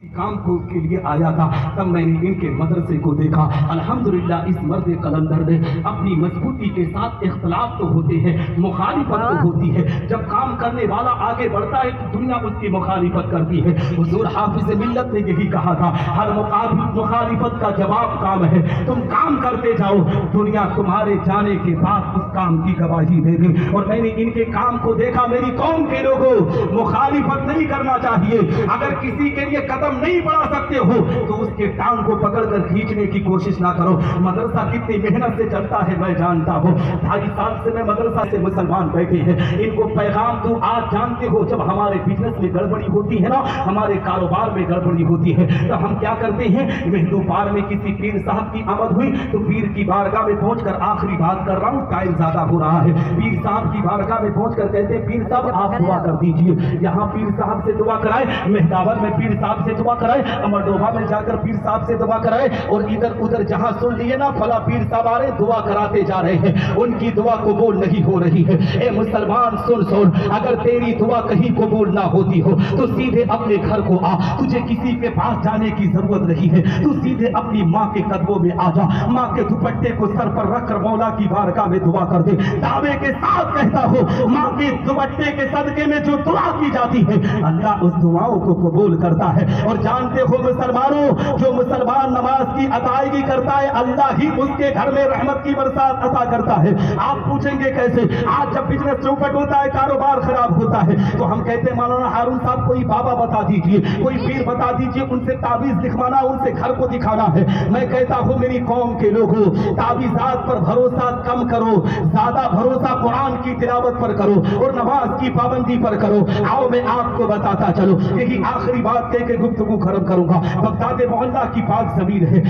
کام کو کے لیے آیا تھا، تب میں نے ان کے مدرسے کو دیکھا۔ الحمدللہ اس مرد قلندر نے اپنی مضبوطی کے ساتھ اختلاف تو ہوتے ہیں، مخالفت تو ہوتی ہے، جب کام کرنے والا آگے بڑھتا ہے تو دنیا اس کی مخالفت کرتی ہے۔ حضور حافظ ملت نے یہی کہا تھا، ہر مخالفت کا جواب کام ہے، تم کام کرتے جاؤ، دنیا تمہارے جانے کے بعد اس کام کی گواہی دے گی۔ اور میں نے ان کے کام کو دیکھا۔ میری قوم کے لوگوں، مخالفت نہیں کرنا چاہیے، اگر کسی کے لیے قدم نہیں بڑھا سکتے ہو تو اس کے ٹانگ کو پکڑ کر کھینچنے کی کوشش نہ کرو۔ مدرسہ کتنی محنت سے چلتا ہے میں جانتا ہوں، 2.5 سال سے میں مدرسہ سے مسلمان بیٹھے ہیں، ان کو پیغام تو آج جانتے ہو، جب ہمارے بزنس میں گڑبڑی ہوتی ہے نا، ہمارے کاروبار میں گڑبڑی ہوتی ہے تو ہم کیا کرتے ہیں، مہدوپار میں کسی پیر صاحب کی آمد ہوئی تو پیر کی بارگاہ میں پہنچ کر، آخری بات کر رہا ہوں ٹائم زیادہ ہو رہا ہے، پیر صاحب کی بارگاہ میں پہنچ کر کہتے ہیں پیر صاحب آپ دعا کر دیجئے، یہاں پیر صاحب سے دعا کرائے، مہداور میں پیر صاحب سے دعا کرائے، امردوبہ میں جا کر پیر صاحب سے دعا کرائے، اور ادھر ادھر جہاں سن لیے نا فلاں پیر صاحب آ رہے دعا کراتے جا رہے ہیں، ان کی دعا قبول نہیں ہو رہی ہے۔ اے مسلمان سن، اگر تیری دعا کہیں قبول نہ ہوتی ہو تو سیدھے اپنے گھر کو آ، تجھے کسی کے پاس جانے کی ضرورت نہیں ہے، تو سیدھے اپنی ماں کے قدموں میں آ جا، ماں کے دوپٹے کو سر پر رکھ کر مولا کی بارگاہ میں دعا کر دے۔ دعوے کے ساتھ کہتا ہو، ماں کے دوپٹے کے صدقے میں جو دعا کی جاتی ہے اللہ اس دعاؤں کو قبول کرتا ہے۔ اور جانتے ہو مسلمانوں، جو مسلمان نماز کی ادائیگی کرتا ہے اللہ ہی اس کے گھر میں رحمت کی برسات عطا کرتا ہے۔ آپ پوچھیں گے کیسے؟ آج جب بزنس چوپٹ ہوتا ہے، کاروبار خراب ہوتا ہے تو ہم کہتے ہیں مولانا ہارون صاحب کوئی بابا بتا دیجئے، کوئی پیر بتا دیجئے، ان سے تعویذ لکھوانا، ان سے گھر کو دکھانا ہے۔ میں کہتا ہوں میری قوم کے لوگوں، تعویذات پر بھروسہ کم کرو، زیادہ بھروسہ قرآن کی تلاوت پر کرو اور نماز کی پابندی پر کرو۔ آؤ میں آپ کو بتاتا چلو، یہی آخری بات کہہ کے گفتگو ختم کروں گا۔ بغداد محلہ کی پاک زمین ہے،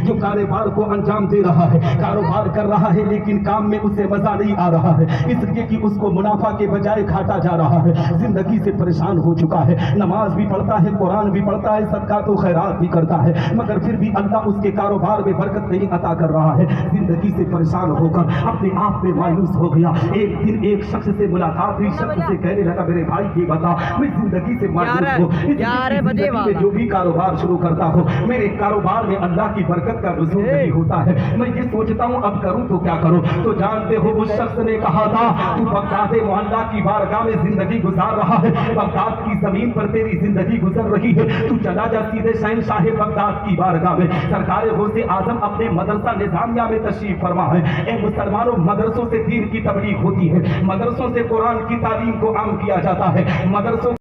جو کاروبار کو انجام دے رہا ہے، کاروبار کر رہا ہے لیکن کام میں اسے مزہ نہیں آ رہا ہے، اس لیے کہ اس کو منافع کے بجائے گھاٹا جا رہا ہے، زندگی سے پریشان ہو چکا ہے، نماز بھی پڑھتا ہے، قرآن بھی پڑھتا ہے، صدقات و خیرات بھی کرتا ہے، مگر پھر بھی اللہ اس کے کاروبار میں برکت نہیں عطا کر رہا ہے، زندگی سے پریشان ہو کر اپنے آپ میں مایوس ہو گیا۔ ایک دن ایک شخص سے ملاقات ہوئی، شخص سے کہنے لگا میرے بھائی یہ بتا، میں زندگی سے مایوس ہوں، زندگی میں جو بھی کاروبار شروع کرتا ہوں میرے کاروبار میں اللہ کی برکت کا نزول نہیں ہوتا ہے، میں یہ سوچتا ہوں اب کروں تو کیا کروں؟ تو جانتے ہو اس شخص نے کہا تھا تو بغداد محلہ کی بارگاہ میں زندگی گزار رہا ہے، بغداد کی زمین پر تیری زندگی گزر رہی ہے، تو چلا جا سیدھے شہنشاہ بغداد کی بارگاہ میں، سرکار غوث اعظم اپنے مدرسہ نظامیہ میں تشریف فرما ہے۔ اے مسلمانوں، مدرسوں سے دین کی تبلیغ ہوتی ہے، مدرسوں سے قرآن کی تعلیم کو عام کیا جاتا ہے، مدرسوں